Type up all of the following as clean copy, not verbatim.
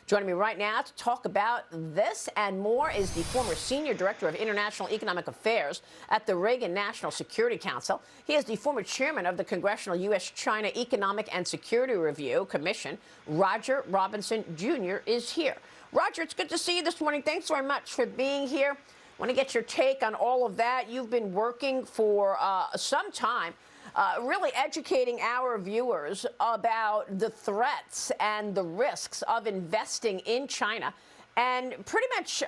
Joining me right now to talk about this and more is the former Senior Director of International Economic Affairs at the Reagan National Security Council. He is the former Chairman of the Congressional U.S.-China Economic and Security Review Commission. Roger Robinson, Jr. is here. Roger, it's good to see you this morning. Thanks very much for being here. I want to get your take on all of that. You've been working for some time, really educating our viewers about the threats and the risks of investing in China and pretty much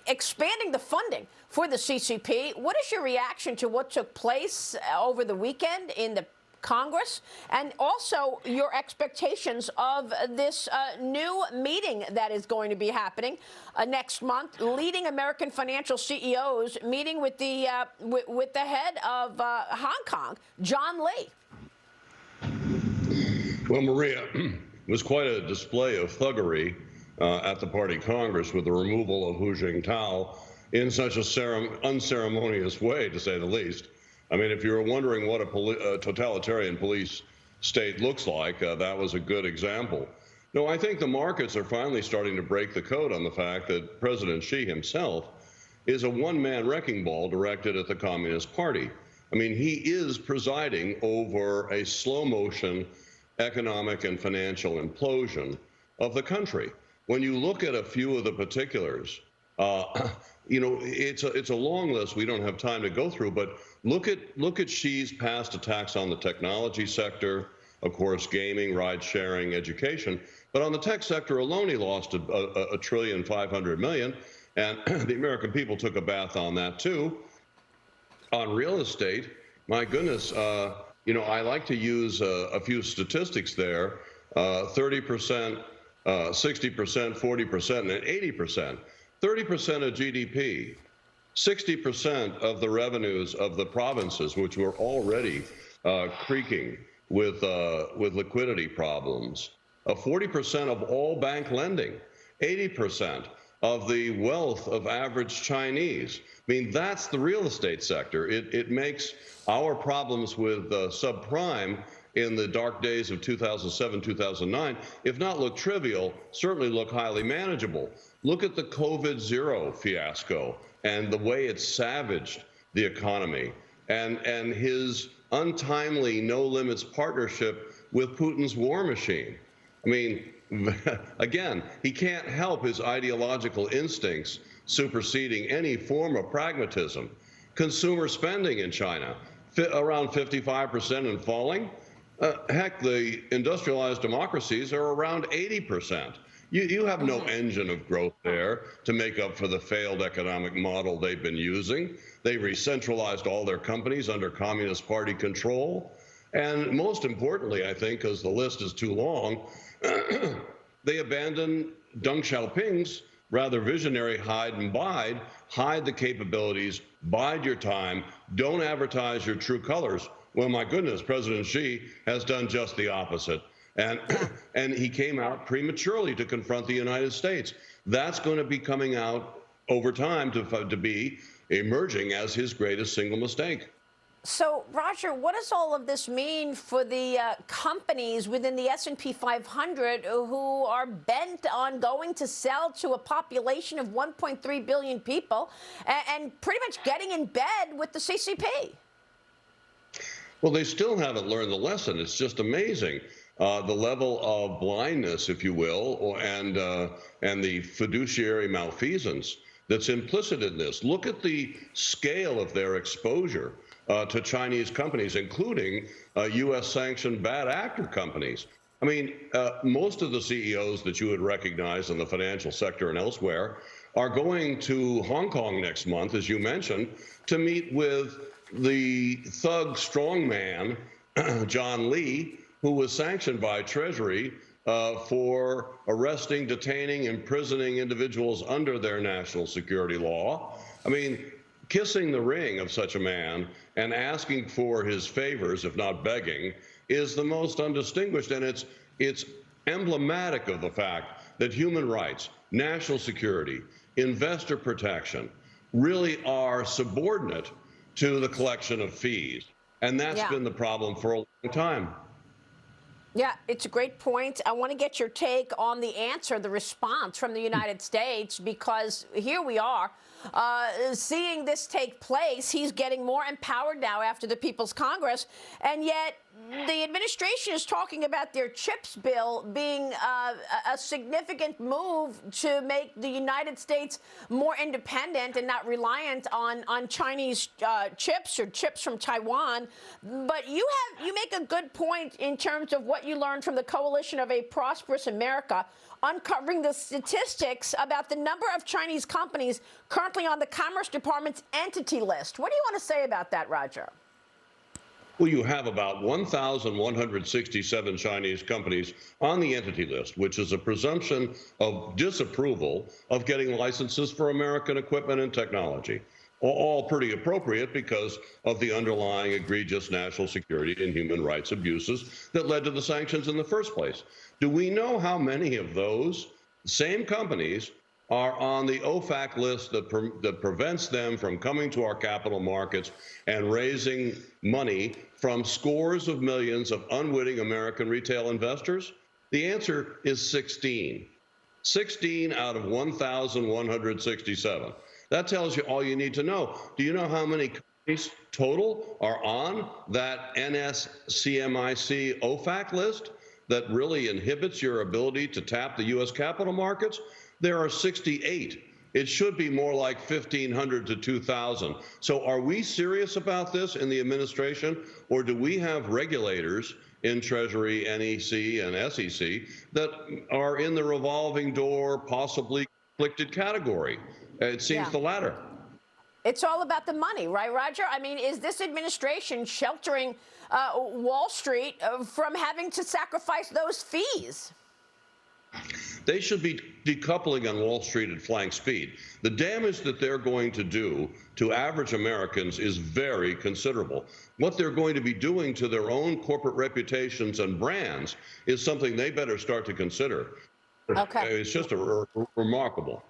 expanding the funding for the CCP. What is your reaction to what took place over the weekend in the Congress, and also your expectations of this new meeting that is going to be happening next month, leading American financial CEOs meeting with the head of Hong Kong, John Lee? Well, Maria, it was quite a display of thuggery at the party Congress with the removal of Hu Jintao in such a unceremonious way, to say the least. I mean, if you're wondering what a totalitarian police state looks like, that was a good example. No, I think the markets are finally starting to break the code on the fact that President Xi himself is a one-man wrecking ball directed at the Communist Party. I mean, he is presiding over a slow-motion economic and financial implosion of the country. When you look at a few of the particulars, you know, it's a long list we don't have time to go through, but look at Xi's past attacks on the technology sector, of course, gaming, ride-sharing, education. But on the tech sector alone, he lost $1.5 trillion, and the American people took a bath on that too. On real estate, my goodness, you know, I like to use a few statistics there: 30%, 60%, 40%, and 80%. 30% of GDP, 60% of the revenues of the provinces, which were already creaking with liquidity problems, 40% of all bank lending, 80% of the wealth of average Chinese. I mean, that's the real estate sector. It makes our problems with subprime in the dark days of 2007, 2009, if not look trivial, certainly look highly manageable. Look at the COVID-0 fiasco and the way it savaged the economy, and his untimely no-limits partnership with Putin's war machine. I mean, again, he can't help his ideological instincts superseding any form of pragmatism. Consumer spending in China, around 55% and falling. Heck, the industrialized democracies are around 80%. You have no engine of growth there to make up for the failed economic model they've been using. They re-centralized all their companies under Communist Party control. And most importantly, I think, because the list is too long, they abandoned Deng Xiaoping's rather visionary hide and bide, hide the capabilities, bide your time, don't advertise your true colors. Well, my goodness, President Xi has done just the opposite. And he came out prematurely to confront the United States. That's going to be coming out over time to be emerging as his greatest single mistake. So, Roger, what does all of this mean for the companies within the S&P 500 who are bent on going to sell to a population of 1.3 billion people and pretty much getting in bed with the CCP? Well, they still haven't learned the lesson. It's just amazing. The level of blindness, if you will, and the fiduciary malfeasance that's implicit in this. Look at the scale of their exposure to Chinese companies, including U.S.-sanctioned bad actor companies. I mean, most of the CEOs that you would recognize in the financial sector and elsewhere are going to Hong Kong next month, as you mentioned, to meet with the thug strongman, John Lee, who was sanctioned by Treasury for arresting, detaining, imprisoning individuals under their national security law. I mean, kissing the ring of such a man and asking for his favors, if not begging, is the most undistinguished, and it's emblematic of the fact that human rights, national security, investor protection really are subordinate to the collection of fees. And that's been the problem for a long time. Yeah, it's a great point. I want to get your take on the answer, the response from the United States, because here we are seeing this take place. He's getting more empowered now after the People's Congress, and yet the administration is talking about their CHIPS bill being a significant move to make the United States more independent and not reliant on Chinese chips or chips from Taiwan. But you make a good point in terms of what you learned from the Coalition of a Prosperous America, uncovering the statistics about the number of Chinese companies currently on the Commerce Department's entity list. What do you want to say about that, Roger? Well, you have about 1,167 Chinese companies on the entity list, which is a presumption of disapproval of getting licenses for American equipment and technology. All pretty appropriate because of the underlying egregious national security and human rights abuses that led to the sanctions in the first place. Do we know how many of those same companies are on the OFAC list that prevents them from coming to our capital markets and raising money from scores of millions of unwitting American retail investors? The answer is 16. 16 out of 1,167. That tells you all you need to know. Do you know how many companies total are on that NSCMIC OFAC list that really inhibits your ability to tap the U.S. capital markets? There are 68. It should be more like 1,500 to 2,000. So are we serious about this in the administration, or do we have regulators in Treasury, NEC, and SEC that are in the revolving door, possibly conflicted category? It seems the latter. It's all about the money, right, Roger? I mean, is this administration sheltering Wall Street from having to sacrifice those fees? They should be decoupling on Wall Street at flank speed. The damage that they're going to do to average Americans is very considerable. What they're going to be doing to their own corporate reputations and brands is something they better start to consider. Okay. It's just remarkable.